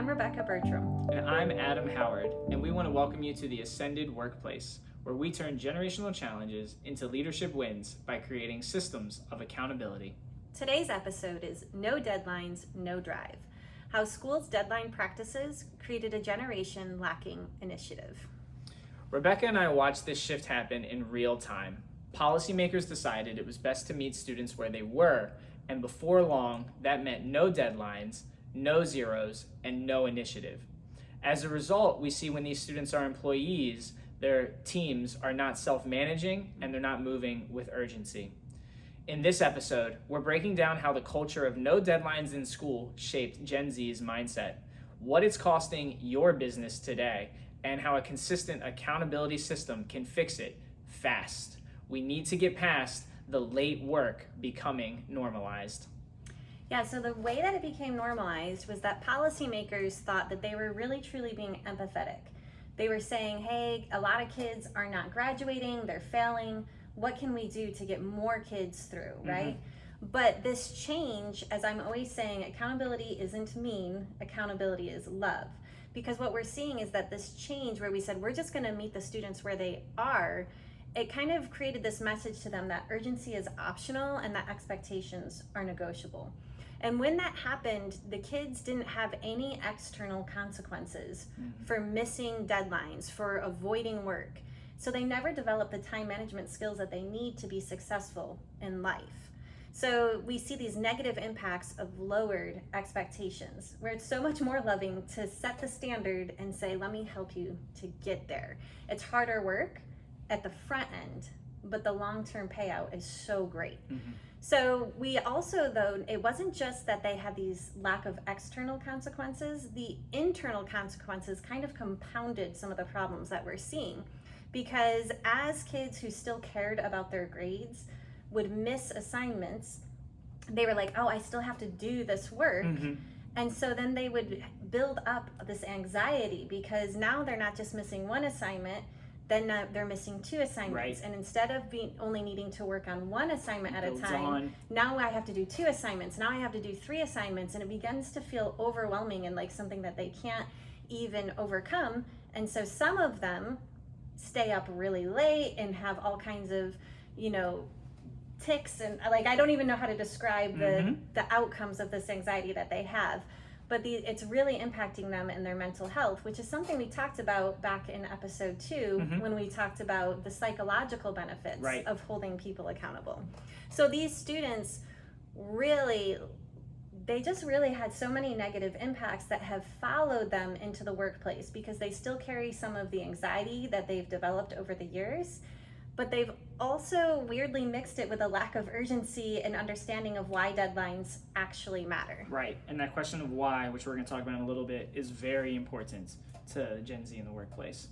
I'm Rebecca Bertram. And I'm Adam Howard, and we want to welcome you to the Ascended Workplace, where we turn generational challenges into leadership wins by creating systems of accountability. Today's episode is No Deadlines, No Drive: How Schools' Deadline Practices Created a Generation Lacking Initiative. Rebecca and I watched this shift happen in real time. Policymakers decided it was best to meet students where they were, and before long, that meant no deadlines, no zeros, and no initiative. As a result, we see when these students are employees, their teams are not self-managing and they're not moving with urgency. In this episode, we're breaking down how the culture of no deadlines in school shaped Gen Z's mindset, what it's costing your business today, and how a consistent accountability system can fix it fast. We need to get past the late work becoming normalized. Yeah, so the way that it became normalized was that policymakers thought that they were really truly being empathetic. They were saying, hey, a lot of kids are not graduating, they're failing. What can we do to get more kids through, right? But this change, as I'm always saying, accountability isn't mean, accountability is love. Because what we're seeing is that this change where we said, we're just gonna meet the students where they are, it kind of created this message to them that urgency is optional and that expectations are negotiable. And when that happened, the kids didn't have any external consequences for missing deadlines, for avoiding work. So they never developed the time management skills that they need to be successful in life. So we see these negative impacts of lowered expectations, where it's so much more loving to set the standard and say, let me help you to get there. It's harder work at the front end, but the long-term payout is so great. So we also, though, it wasn't just that they had these lack of external consequences, the internal consequences kind of compounded some of the problems that we're seeing. Because as kids who still cared about their grades would miss assignments, they were like, oh, I still have to do this work. And so then they would build up this anxiety because now they're not just missing one assignment, then they're missing two assignments. And instead of only needing to work on one assignment at a time, now I have to do two assignments. Now I have to do three assignments, and it begins to feel overwhelming and like something that they can't even overcome. And so some of them stay up really late and have all kinds of, tics, and like I don't even know how to describe the outcomes of this anxiety that they have. But it's really impacting them in their mental health, which is something we talked about back in episode 2 when we talked about the psychological benefits of holding people accountable. So these students they just really had so many negative impacts that have followed them into the workplace because they still carry some of the anxiety that they've developed over the years. But they've also weirdly mixed it with a lack of urgency and understanding of why deadlines actually matter. Right, and that question of why, which we're going to talk about in a little bit, is very important to Gen Z in the workplace.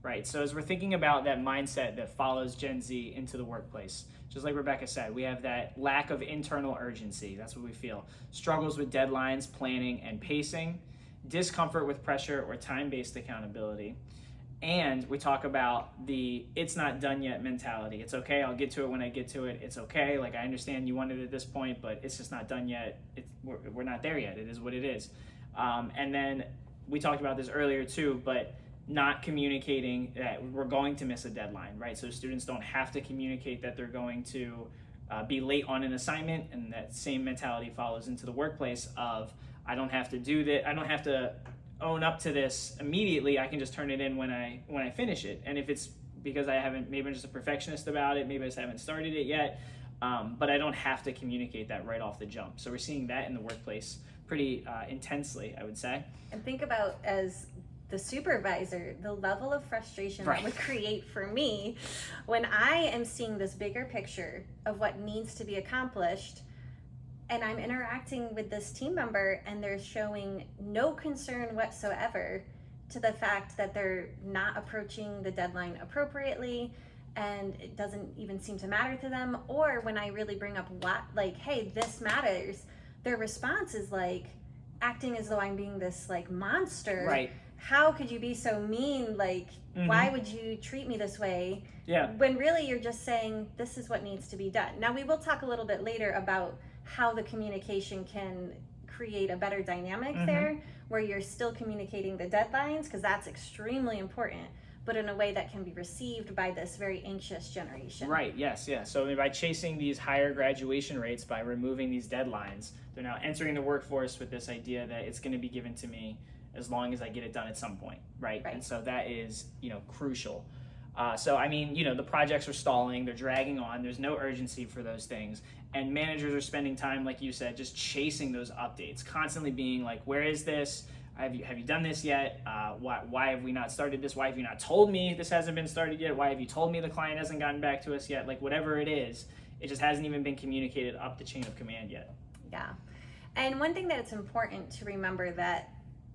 Right, so as we're thinking about that mindset that follows Gen Z into the workplace, just like Rebecca said, we have that lack of internal urgency. That's what we feel. Struggles with deadlines, planning, and pacing, discomfort with pressure or time-based accountability. And we talk about the it's not done yet mentality. It's okay, I'll get to it when I get to it. It's okay, like I understand you want it at this point, but it's just not done yet. We're not there yet. It is what it is. And then we talked about this earlier too, but not communicating that we're going to miss a deadline, right? So students don't have to communicate that they're going to be late on an assignment, and that same mentality follows into the workplace of I don't have to do that. I don't have to own up to this immediately. I can just turn it in when I finish it. And if it's because maybe I'm just a perfectionist about it, maybe I just haven't started it yet, but I don't have to communicate that right off the jump. So we're seeing that in the workplace pretty intensely, I would say. And think about, as the supervisor, the level of frustration that would create for me when I am seeing this bigger picture of what needs to be accomplished, and I'm interacting with this team member and they're showing no concern whatsoever to the fact that they're not approaching the deadline appropriately, and it doesn't even seem to matter to them. Or when I really bring up hey, this matters, their response is like acting as though I'm being this like monster. Right. How could you be so mean? Like, why would you treat me this way? Yeah. When really you're just saying, this is what needs to be done. Now, we will talk a little bit later about how the communication can create a better dynamic there where you're still communicating the deadlines, because that's extremely important, but in a way that can be received by this very anxious generation. Right, yes, yeah. So by chasing these higher graduation rates, by removing these deadlines, they're now entering the workforce with this idea that it's going to be given to me as long as I get it done at some point, right? And so that is, crucial. So, I mean, the projects are stalling, they're dragging on, there's no urgency for those things. And managers are spending time, like you said, just chasing those updates, constantly being like, where is this? Have you done this yet? Why have we not started this? Why have you not told me this hasn't been started yet? Why have you told me the client hasn't gotten back to us yet? Like, whatever it is, it just hasn't even been communicated up the chain of command yet. Yeah. And one thing that it's important to remember that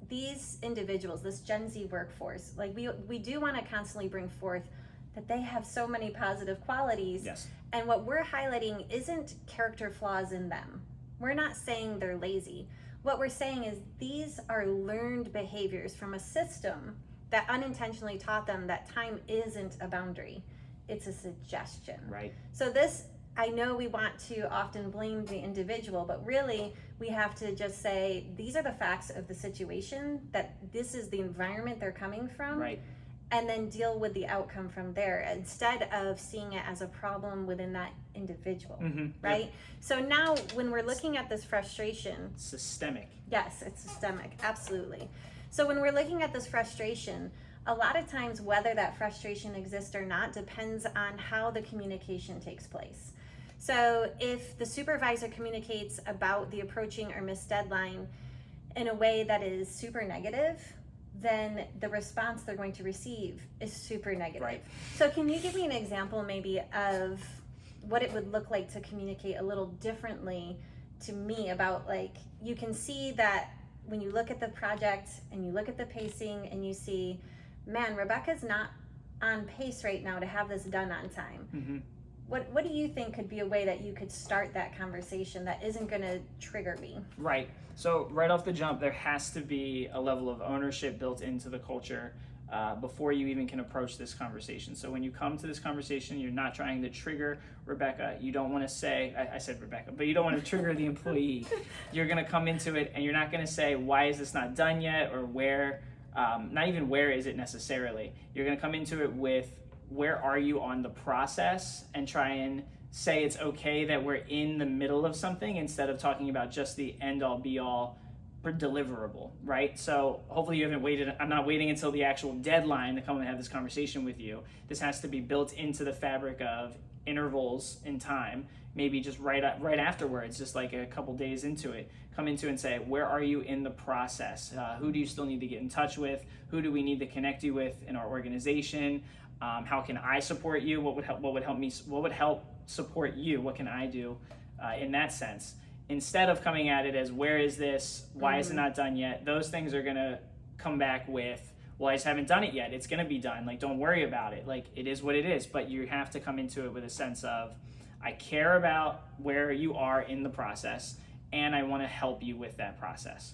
these individuals, this Gen Z workforce, like we do want to constantly bring forth that they have so many positive qualities. Yes. And what we're highlighting isn't character flaws in them. We're not saying they're lazy. What we're saying is these are learned behaviors from a system that unintentionally taught them that time isn't a boundary. It's a suggestion. Right. So this, I know we want to often blame the individual, but really we have to just say, these are the facts of the situation, that this is the environment they're coming from. Right. And then deal with the outcome from there instead of seeing it as a problem within that individual, right? Yep. So now when we're looking at this frustration... Systemic. Yes, it's systemic, absolutely. So when we're looking at this frustration, a lot of times whether that frustration exists or not depends on how the communication takes place. So if the supervisor communicates about the approaching or missed deadline in a way that is super negative, then the response they're going to receive is super negative. Right. So can you give me an example maybe of what it would look like to communicate a little differently to me about, like, you can see that when you look at the project and you look at the pacing and you see, man, Rebecca's not on pace right now to have this done on time. What do you think could be a way that you could start that conversation that isn't going to trigger me? Right. So right off the jump, there has to be a level of ownership built into the culture before you even can approach this conversation. So when you come to this conversation, you're not trying to trigger Rebecca. You don't want to say, I said Rebecca, but you don't want to trigger the employee. You're going to come into it and you're not going to say, why is this not done yet? Or where, not even where is it necessarily. You're going to come into it with, where are you on the process, and try and say it's okay that we're in the middle of something instead of talking about just the end all be all deliverable, right? So hopefully you haven't waited. I'm not waiting until the actual deadline to come and have this conversation with you. This has to be built into the fabric of intervals in time, maybe just right afterwards, just like a couple days into it, come into and say, where are you in the process? Who do you still need to get in touch with? Who do we need to connect you with in our organization? How can I support you? What would help support you? What can I do in that sense? Instead of coming at it as, where is this? Why is it not done yet? Those things are going to come back with, well, I just haven't done it yet. It's going to be done. Like, don't worry about it. Like, it is what it is. But you have to come into it with a sense of, I care about where you are in the process, and I want to help you with that process.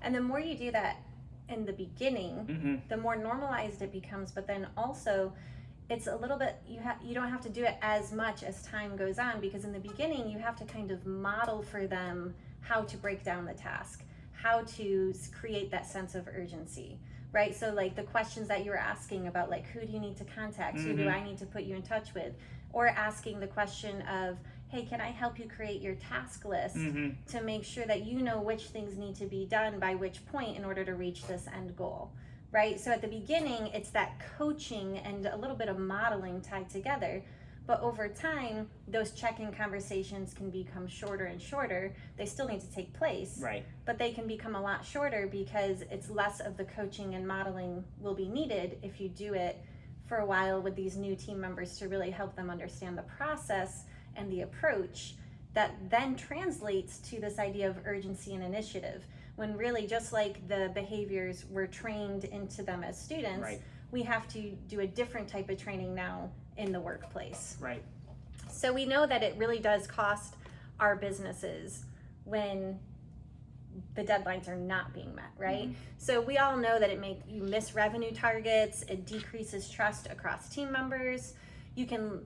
And the more you do that in the beginning, the more normalized it becomes. But then also, it's a little bit, you don't have to do it as much as time goes on, because in the beginning you have to kind of model for them how to break down the task, how to create that sense of urgency, right? So like the questions that you were asking about, like, who do you need to contact? Who do I need to put you in touch with? Or asking the question of, hey, can I help you create your task list to make sure that you know which things need to be done by which point in order to reach this end goal, right? So at the beginning, it's that coaching and a little bit of modeling tied together. But over time, those check-in conversations can become shorter and shorter. They still need to take place, right? But they can become a lot shorter because it's less of the coaching and modeling will be needed if you do it for a while with these new team members to really help them understand the process and the approach that then translates to this idea of urgency and initiative. When really, just like the behaviors were trained into them as students, we have to do a different type of training now in the workplace. Right. So we know that it really does cost our businesses when the deadlines are not being met, right? So we all know that you miss revenue targets, it decreases trust across team members, you can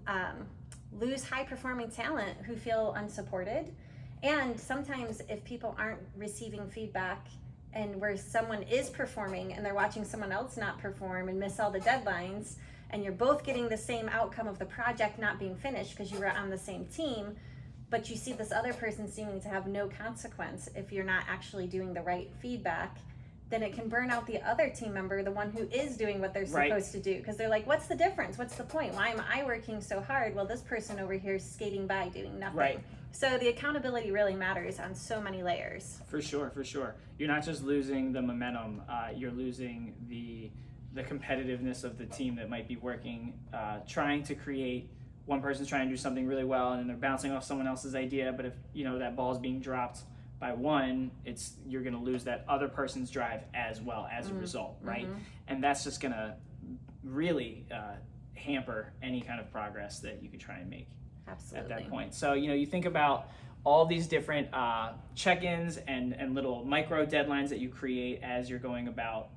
lose high-performing talent who feel unsupported, And sometimes if people aren't receiving feedback and where someone is performing and they're watching someone else not perform and miss all the deadlines, and you're both getting the same outcome of the project not being finished because you were on the same team, but you see this other person seeming to have no consequence if you're not actually doing the right feedback, then it can burn out the other team member, the one who is doing what they're supposed to do. Because they're like, what's the difference? What's the point? Why am I working so hard? Well, this person over here is skating by doing nothing. Right. So the accountability really matters on so many layers. For sure. You're not just losing the momentum, you're losing the competitiveness of the team that might be working, trying to create, one person's trying to do something really well and then they're bouncing off someone else's idea, but if that ball is being dropped by one, you're going to lose that other person's drive as well as a result, right? And that's just going to really hamper any kind of progress that you could try and make. Absolutely. At that point. So you think about all these different check-ins and little micro deadlines that you create as you're going about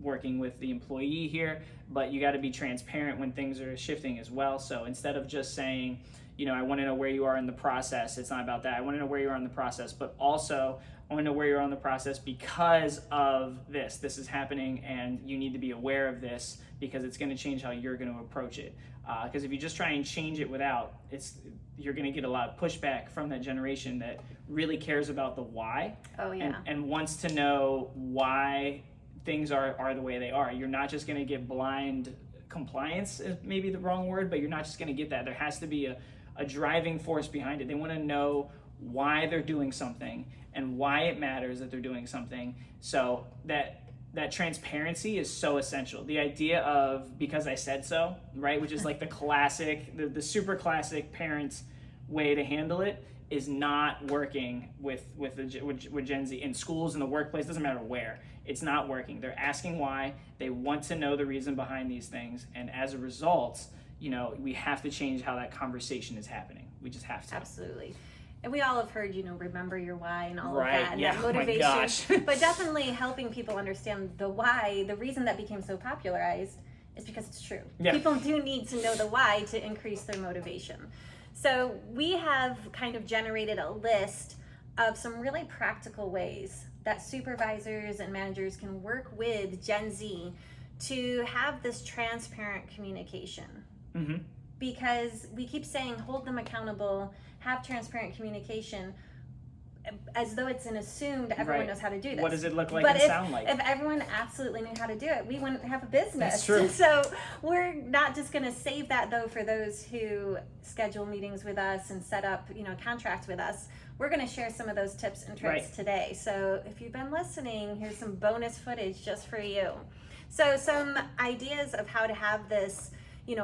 working with the employee here, but you got to be transparent when things are shifting as well. So instead of just saying, I want to know where you are in the process, it's not about that. I want to know where you are in the process, but also I want to know where you are in the process because of this. This is happening and you need to be aware of this because it's going to change how you're going to approach it. Because if you just try and change it without, you're going to get a lot of pushback from that generation that really cares about the why. Oh, yeah. And wants to know why things are the way they are. You're not just going to get blind compliance, is maybe the wrong word, but you're not just going to get that. There has to be a driving force behind it. They want to know why they're doing something and why it matters that they're doing something. So that transparency is so essential. The idea of because I said so, right, which is like the classic, the super classic parents way to handle it, is not working with Gen Z in schools, in the workplace, doesn't matter where. It's not working. They're asking why. They want to know the reason behind these things. And as a result, we have to change how that conversation is happening. We just have to. Absolutely. And we all have heard, remember your why and all right, of that, and yeah, that motivation. Oh my gosh. But definitely helping people understand the why, the reason that became so popularized is because it's true. Yeah. People do need to know the why to increase their motivation. So we have kind of generated a list of some really practical ways that supervisors and managers can work with Gen Z to have this transparent communication. Mm-hmm. Because we keep saying hold them accountable, have transparent communication, as though it's an assumed everyone knows how to do this. What does it look like but and sound like? If everyone absolutely knew how to do it, we wouldn't have a business. That's true. So we're not just going to save that though for those who schedule meetings with us and set up, contracts with us. We're going to share some of those tips and tricks today. So if you've been listening, here's some bonus footage just for you. So some ideas of how to have this,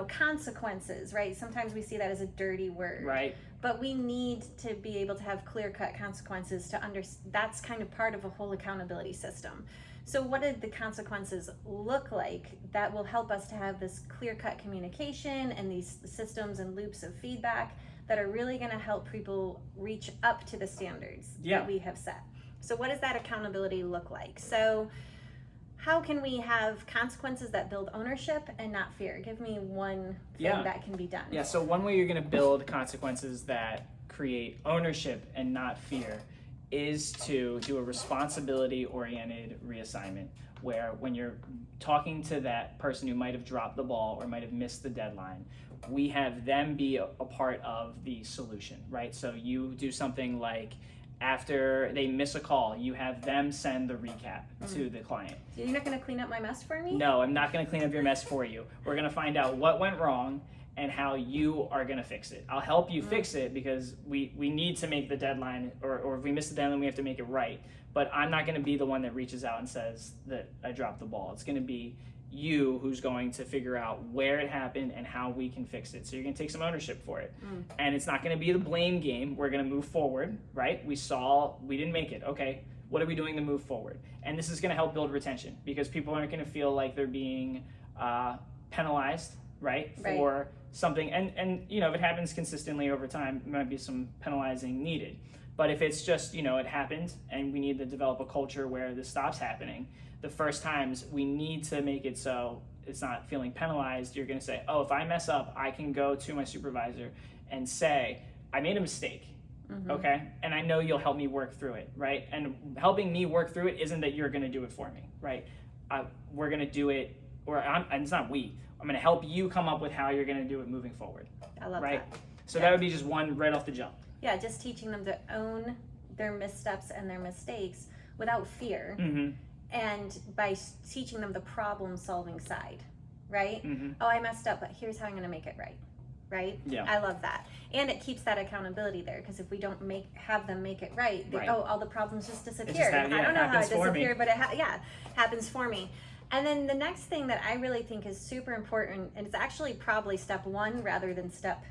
consequences, right? Sometimes we see that as a dirty word. Right. But we need to be able to have clear-cut consequences to understand. That's kind of part of a whole accountability system. So what did the consequences look like that will help us to have this clear-cut communication and these systems and loops of feedback that are really going to help people reach up to the standards that we have set? So what does that accountability look like? So how can we have consequences that build ownership and not fear? Give me one thing that can be done. Yeah, so one way you're going to build consequences that create ownership and not fear is to do a responsibility-oriented reassignment, where when you're talking to that person who might have dropped the ball or might have missed the deadline, we have them be a part of the solution, right? So you do something like, after they miss a call, you have them send the recap to the client. So you're not going to clean up my mess for me? No, I'm not going to clean up your mess for you. We're going to find out what went wrong and how you are going to fix it. I'll help you fix it because we need to make the deadline, or if we miss the deadline, we have to make it right. But I'm not going to be the one that reaches out and says that I dropped the ball. It's going to be you who's going to figure out where it happened and how we can fix it. So you're going to take some ownership for it. And it's not going to be the blame game. We're going to move forward, right? We didn't make it. Okay, what are we doing to move forward? And this is going to help build retention because people aren't going to feel like they're being penalized, right? For something. And if it happens consistently over time, there might be some penalizing needed. But if it's just, it happened and we need to develop a culture where this stops happening, the first times we need to make it so it's not feeling penalized. You're going to say, if I mess up, I can go to my supervisor and say, I made a mistake. okay? And I know you'll help me work through it, right? And helping me work through it isn't that you're going to do it for me, right? We're going to do it, and it's not we. I'm going to help you come up with how you're going to do it moving forward. I love right? that. So that would be just one right off the jump. Yeah, just teaching them to own their missteps and their mistakes without fear, and by teaching them the problem-solving side, right? Oh, I messed up, but here's how I'm going to make it right. Right? Yeah. I love that. And it keeps that accountability there, because if we don't have them make it right, all the problems just disappear. I don't know how it disappeared, but it happens for me. And then the next thing that I really think is super important, and it's actually probably step 1 rather than step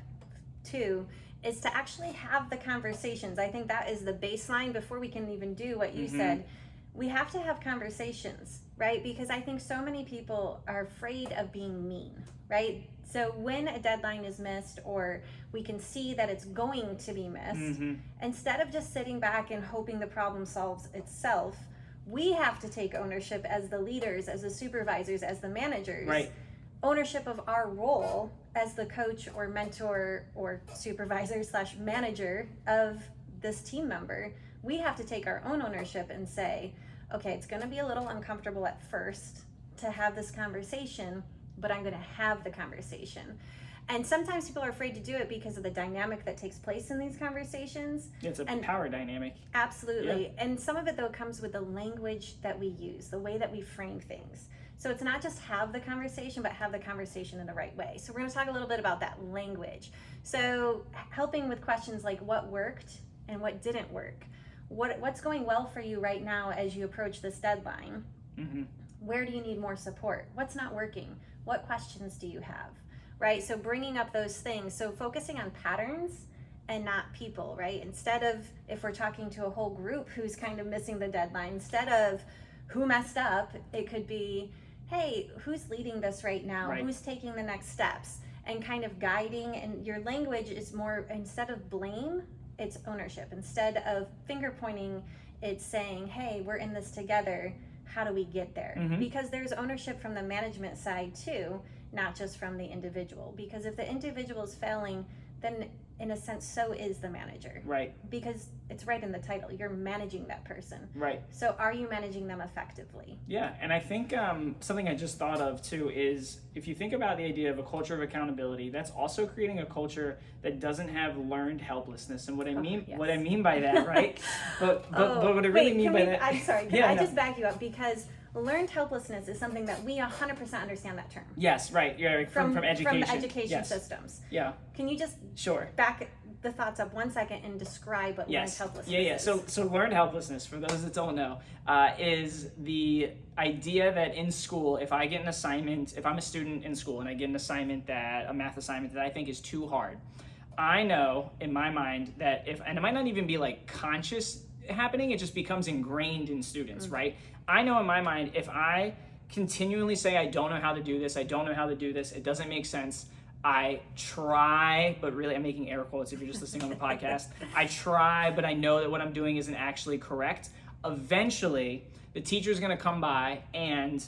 2, is to actually have the conversations. I think that is the baseline before we can even do what you said. We have to have conversations, right? Because I think so many people are afraid of being mean, right? So when a deadline is missed, or we can see that it's going to be missed, instead of just sitting back and hoping the problem solves itself, we have to take ownership as the leaders, as the supervisors, as the managers, ownership of our role as the coach or mentor or supervisor / manager of this team member. We have to take our own ownership and say, okay, it's going to be a little uncomfortable at first to have this conversation, but I'm going to have the conversation. And sometimes people are afraid to do it because of the dynamic that takes place in these conversations. It's a power dynamic. Absolutely. Yeah. And some of it, though, comes with the language that we use, the way that we frame things. So it's not just have the conversation, but have the conversation in the right way. So we're going to talk a little bit about that language. So helping with questions like what worked and what didn't work. What's going well for you right now as you approach this deadline? Where do you need more support? What's not working? What questions do you have? Right? So bringing up those things. So focusing on patterns and not people, right? Instead of, if we're talking to a whole group who's kind of missing the deadline, instead of who messed up, it could be, hey, who's leading this right now? Who's taking the next steps? And kind of guiding, and your language is more, instead of blame, it's ownership. Instead of finger pointing, it's saying, hey, we're in this together. How do we get there? Because there's ownership from the management side too, not just from the individual. Because if the individual is failing, then in a sense, so is the manager. Right. Because it's right in the title. You're managing that person. Right. So are you managing them effectively? Yeah, and I think something I just thought of too is, if you think about the idea of a culture of accountability, that's also creating a culture that doesn't have learned helplessness. And what I mean by that, right? But what I really mean by that. I'm sorry. Can I just back you up, because learned helplessness is something that we 100% understand that term. Yes, right. Yeah, from education. From the education systems. Yeah. Can you just back the thoughts up 1 second and describe what learned helplessness is? So learned helplessness, for those that don't know, is the idea that in school, if I get an assignment, if I'm a student in school and I get an assignment, a math assignment that I think is too hard, I know in my mind that and it might not even be like conscious happening, it just becomes ingrained in students, right? I know in my mind, if I continually say, I don't know how to do this, it doesn't make sense, I try, but really I'm making air quotes if you're just listening on the podcast, I try, but I know that what I'm doing isn't actually correct. Eventually, the teacher's gonna come by and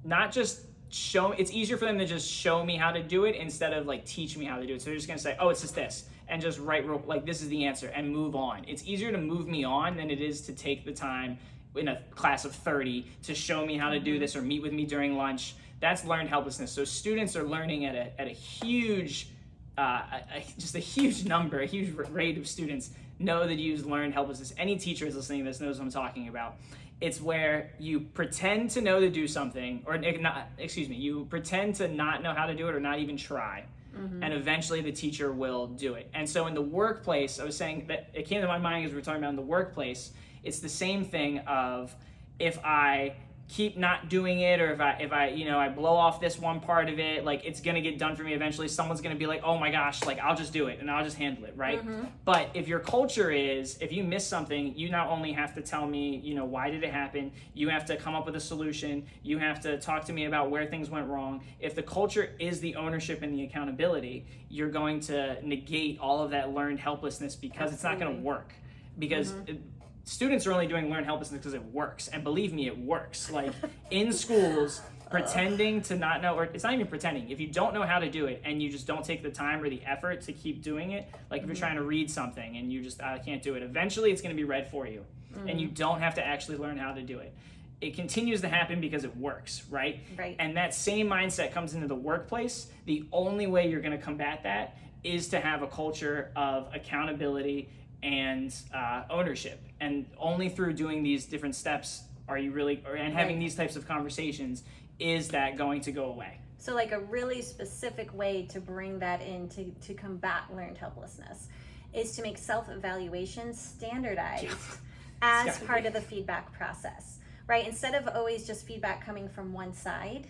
not just it's easier for them to just show me how to do it instead of like teach me how to do it. So they're just gonna say, oh, it's just this, and just write like this is the answer and move on. It's easier to move me on than it is to take the time in a class of 30 to show me how to do this or meet with me during lunch. That's learned helplessness. So students are learning at a huge, just a huge number, a huge rate of students know that you use learned helplessness. Any teacher is listening to this knows what I'm talking about. It's where you pretend to know to do something, you pretend to not know how to do it or not even try. And eventually the teacher will do it. And so in the workplace, I was saying that it came to my mind as we were talking about in the workplace, it's the same thing of, if I keep not doing it, or if I blow off this one part of it, like it's gonna get done for me eventually. Someone's gonna be like, oh my gosh, like I'll just do it and I'll just handle it, right? But if your culture is, if you miss something, you not only have to tell me, why did it happen, you have to come up with a solution, you have to talk to me about where things went wrong. If the culture is the ownership and the accountability, you're going to negate all of that learned helplessness, because it's not gonna work. Because students are only doing learn helplessness because it works. And believe me, it works. Like in schools, pretending to not know, or it's not even pretending. If you don't know how to do it and you just don't take the time or the effort to keep doing it, like if you're trying to read something and you just, I can't do it, eventually it's going to be read for you. And you don't have to actually learn how to do it. It continues to happen because it works, right? Right. And that same mindset comes into the workplace. The only way you're going to combat that is to have a culture of accountability and ownership. And only through doing these different steps are you really, and having these types of conversations, is that going to go away. So like a really specific way to bring that in to combat learned helplessness is to make self-evaluation standardized as part of the feedback process, right? Instead of always just feedback coming from one side,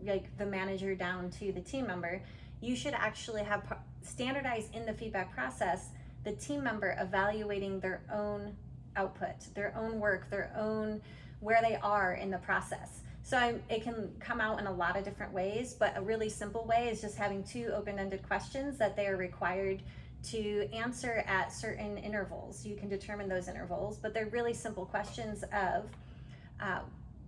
like the manager down to the team member, you should actually have standardized in the feedback process the team member evaluating their own output, their own work, their own, where they are in the process. So it can come out in a lot of different ways, but a really simple way is just having 2 open-ended questions that they are required to answer at certain intervals. You can determine those intervals, but they're really simple questions of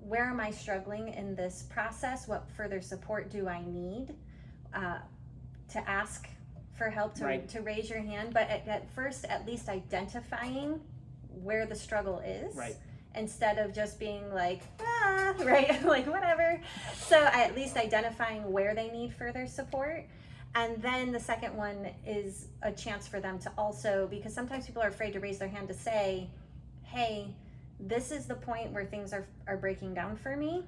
where am I struggling in this process? What further support do I need? To ask for help, to raise your hand, but at first at least identifying where the struggle is. Right. Instead of just being like, right, like whatever. So at least identifying where they need further support. And then the second one is a chance for them to also, because sometimes people are afraid to raise their hand to say, hey, this is the point where things are breaking down for me.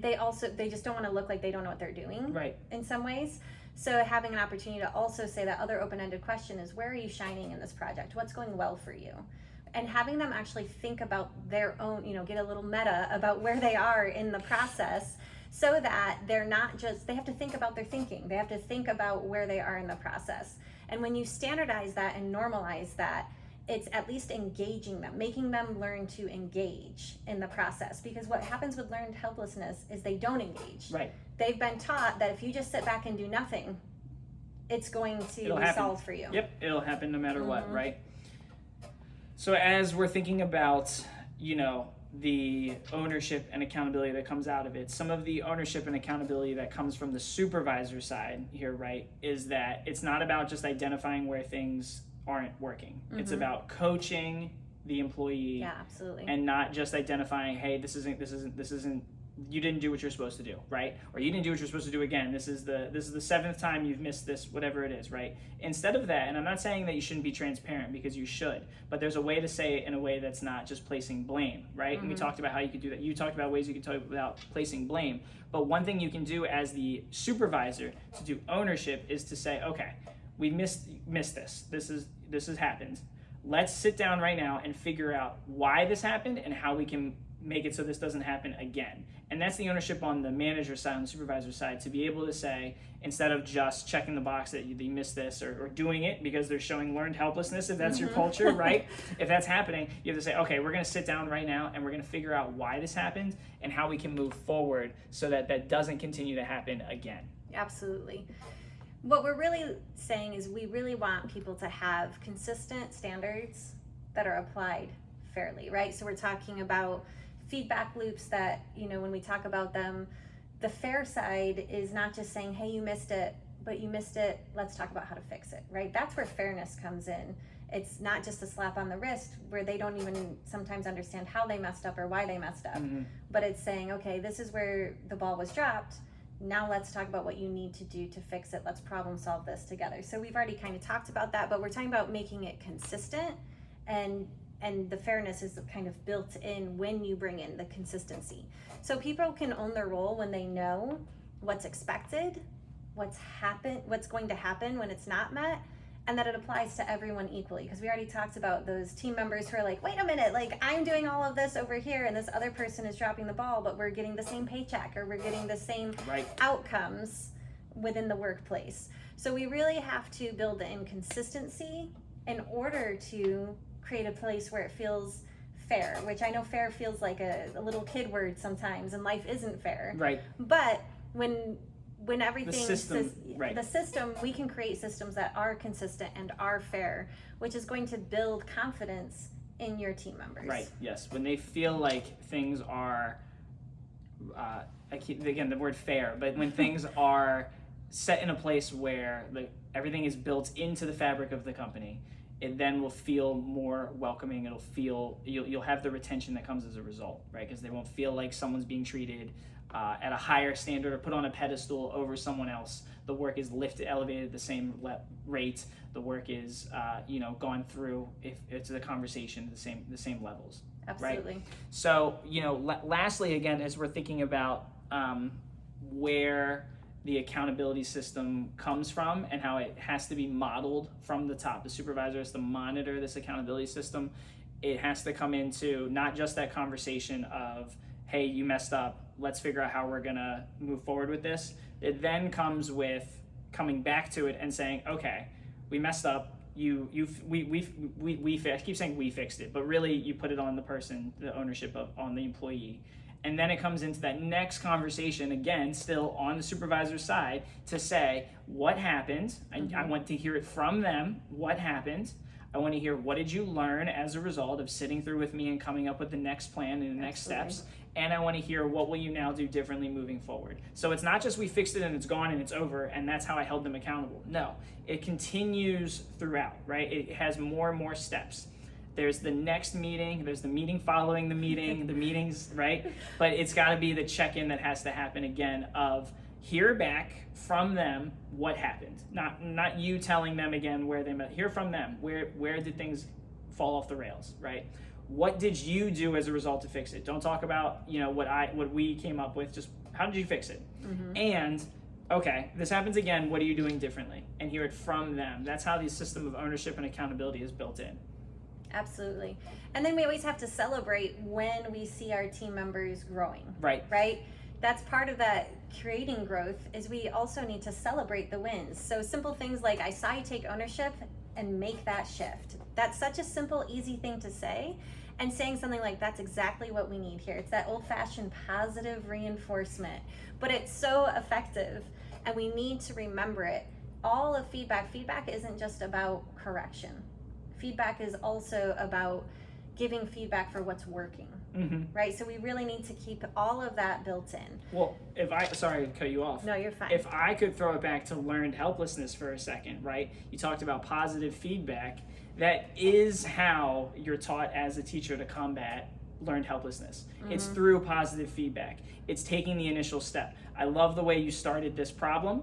They just don't want to look like they don't know what they're doing, right, in some ways. So having an opportunity to also say that other open-ended question is, where are you shining in this project? What's going well for you? And having them actually think about their own, get a little meta about where they are in the process, so that they're not just, they have to think about their thinking. They have to think about where they are in the process. And when you standardize that and normalize that, it's at least engaging them, making them learn to engage in the process. Because what happens with learned helplessness is they don't engage. Right. They've been taught that if you just sit back and do nothing, it's going to be solved for you. Yep, it'll happen no matter what, right? So as we're thinking about, the ownership and accountability that comes out of it, some of the ownership and accountability that comes from the supervisor side here, right, is that it's not about just identifying where things aren't working. It's about coaching the employee. Yeah, absolutely. And not just identifying, hey, this isn't you didn't do what you're supposed to do, right? Or you didn't do what you're supposed to do again. This is the 7th time you've missed this, whatever it is, right? Instead of that, and I'm not saying that you shouldn't be transparent, because you should, but there's a way to say it in a way that's not just placing blame, right? And we talked about how you could do that. You talked about ways you could talk about placing blame. But one thing you can do as the supervisor to do ownership is to say, okay, we missed this. This has happened. Let's sit down right now and figure out why this happened and how we can make it so this doesn't happen again. And that's the ownership on the manager side, on the supervisor side, to be able to say, instead of just checking the box that you missed this, or doing it because they're showing learned helplessness, if that's your culture, right? If that's happening, you have to say, okay, we're going to sit down right now and we're going to figure out why this happened and how we can move forward so that that doesn't continue to happen again. Absolutely. What we're really saying is we really want people to have consistent standards that are applied fairly, right? So we're talking about feedback loops that, when we talk about them, the fair side is not just saying, hey, you missed it, let's talk about how to fix it, right? That's where fairness comes in. It's not just a slap on the wrist where they don't even sometimes understand how they messed up or why they messed up, but it's saying, okay, this is where the ball was dropped. Now let's talk about what you need to do to fix it. Let's problem solve this together. So we've already kind of talked about that, but we're talking about making it consistent, and the fairness is kind of built in when you bring in the consistency. So people can own their role when they know what's expected, what's going to happen when it's not met, and that it applies to everyone equally. Because we already talked about those team members who are like, wait a minute, like I'm doing all of this over here and this other person is dropping the ball, but we're getting the same paycheck or we're getting the same outcomes within the workplace. So we really have to build in consistency in order to create a place where it feels fair, which I know fair feels like a little kid word sometimes, and life isn't fair. Right. But when everything, the system, we can create systems that are consistent and are fair, which is going to build confidence in your team members. Right, yes. When they feel like things are, again, the word fair, but when things are set in a place where everything is built into the fabric of the company, it then will feel more welcoming. It'll feel, you'll have the retention that comes as a result, right? Because they won't feel like someone's being treated at a higher standard or put on a pedestal over someone else. The work is elevated at the same rate. The work is, gone through, if it's a conversation, the same levels. Absolutely. Right? So, lastly, again, as we're thinking about where the accountability system comes from and how it has to be modeled from the top, the supervisor has to monitor this accountability system. It has to come into not just that conversation of, hey, you messed up, let's figure out how we're gonna move forward with this. It then comes with coming back to it and saying, okay, we messed up. We I keep saying we fixed it, but really you put it on the person, the ownership on the employee. And then it comes into that next conversation, again, still on the supervisor's side, to say, what happened? I want to hear it from them, what happened? I want to hear, what did you learn as a result of sitting through with me and coming up with the next plan and the next steps? And I want to hear, what will you now do differently moving forward? So it's not just we fixed it and it's gone and it's over and that's how I held them accountable. No, it continues throughout, right? It has more and more steps. There's the next meeting, there's the meeting following the meeting, the meetings, right? But it's got to be the check-in that has to happen again of hear back from them what happened. Not you telling them again where they met. Hear from them. Where did things fall off the rails, right? What did you do as a result to fix it? Don't talk about, what we came up with, just how did you fix it? And okay, this happens again, what are you doing differently? And hear it from them. That's how the system of ownership and accountability is built in. Absolutely. And then we always have to celebrate when we see our team members growing. Right. That's part of that creating growth, is we also need to celebrate the wins. So simple things like, I saw you take ownership and make that shift. That's such a simple, easy thing to say. And saying something like, that's exactly what we need here. It's that old-fashioned positive reinforcement, but it's so effective and we need to remember it. All of feedback isn't just about correction. Feedback is also about giving feedback for what's working, right? So we really need to keep all of that built in. Well, sorry to cut you off. No, you're fine. If I could throw it back to learned helplessness for a second, right? You talked about positive feedback. That is how you're taught as a teacher to combat learned helplessness. It's through positive feedback. It's taking the initial step. I love the way you started this problem.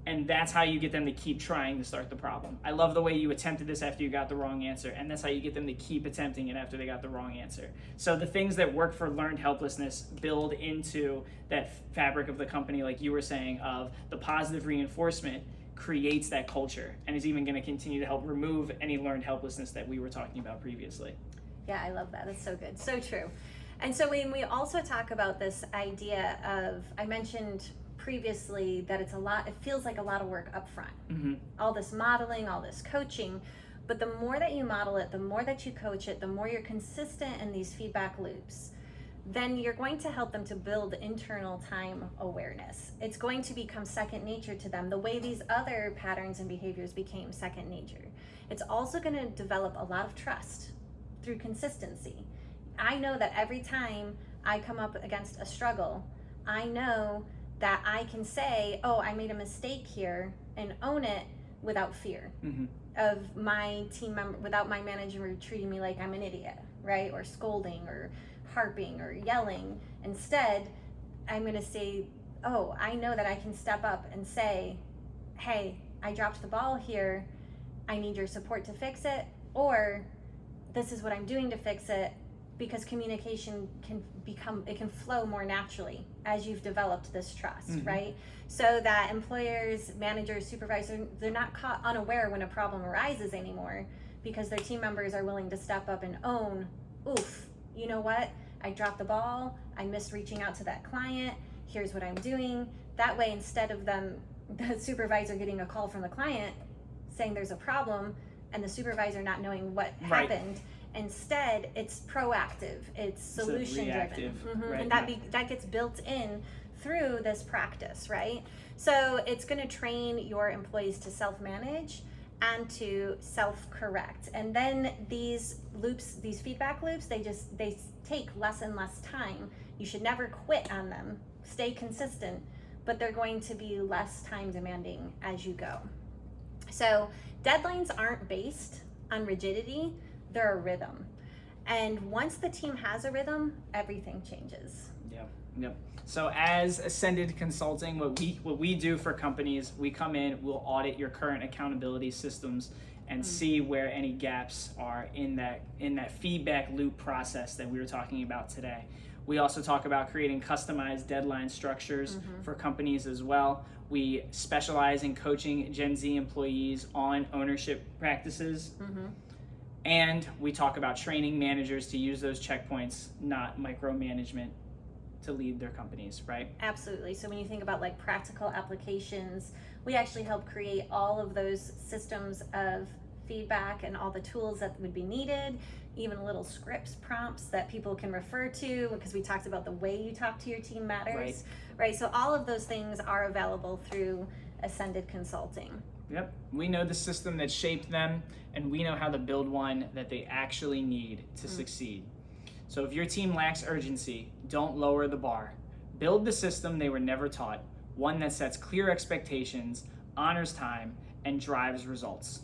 And that's how you get them to keep trying to start the problem. I love the way you attempted this after you got the wrong answer, and that's how you get them to keep attempting it after they got the wrong answer. So the things that work for learned helplessness build into that fabric of the company, like you were saying, of the positive reinforcement creates that culture and is even going to continue to help remove any learned helplessness that we were talking about previously. Yeah, I love that. That's so good. So true. And so when we also talk about this idea of, I mentioned previously that it feels like a lot of work up front. All this modeling, all this coaching, but the more that you model it, the more that you coach it, the more you're consistent in these feedback loops, then you're going to help them to build internal time awareness. It's going to become second nature to them, the way these other patterns and behaviors became second nature. It's also going to develop a lot of trust through consistency. I know that every time I come up against a struggle, I know that I can say, oh, I made a mistake here, and own it without fear of my team member, without my manager treating me like I'm an idiot, right? Or scolding or harping or yelling. Instead, I'm gonna say, oh, I know that I can step up and say, hey, I dropped the ball here. I need your support to fix it, or this is what I'm doing to fix it, because communication can flow more naturally as you've developed this trust, right? So that employers, managers, supervisors, they're not caught unaware when a problem arises anymore, because their team members are willing to step up and own, oof, you know what? I dropped the ball. I missed reaching out to that client. Here's what I'm doing. That way, instead of the supervisor getting a call from the client saying there's a problem and the supervisor not knowing what happened, instead it's proactive, it's solution driven, and that gets built in through this practice, right? So it's going to train your employees to self-manage and to self-correct. And then these loops, these feedback loops, they take less and less time. You should never quit on them. Stay consistent, but they're going to be less time demanding as you go. So deadlines aren't based on rigidity, they're a rhythm. And once the team has a rhythm, everything changes. Yep. So as Ascended Consulting, what we do for companies, we come in, we'll audit your current accountability systems and see where any gaps are in that feedback loop process that we were talking about today. We also talk about creating customized deadline structures for companies as well. We specialize in coaching Gen Z employees on ownership practices. And we talk about training managers to use those checkpoints, not micromanagement, to lead their companies, right? Absolutely. So when you think about like practical applications, we actually help create all of those systems of feedback and all the tools that would be needed, even little scripts, prompts that people can refer to, because we talked about the way you talk to your team matters, right? So all of those things are available through Ascended Consulting. Yep, we know the system that shaped them, and we know how to build one that they actually need to succeed. So if your team lacks urgency, don't lower the bar. Build the system they were never taught, one that sets clear expectations, honors time, and drives results.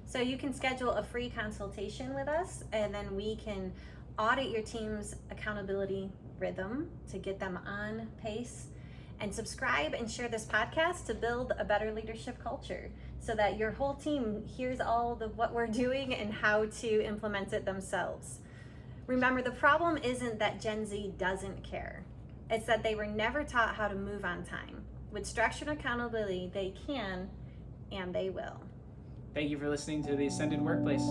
So you can schedule a free consultation with us, and then we can audit your team's accountability rhythm to get them on pace. And subscribe and share this podcast to build a better leadership culture so that your whole team hears all of what we're doing and how to implement it themselves. Remember, the problem isn't that Gen Z doesn't care. It's that they were never taught how to move on time. With structured accountability, they can and they will. Thank you for listening to the Ascended Workplace.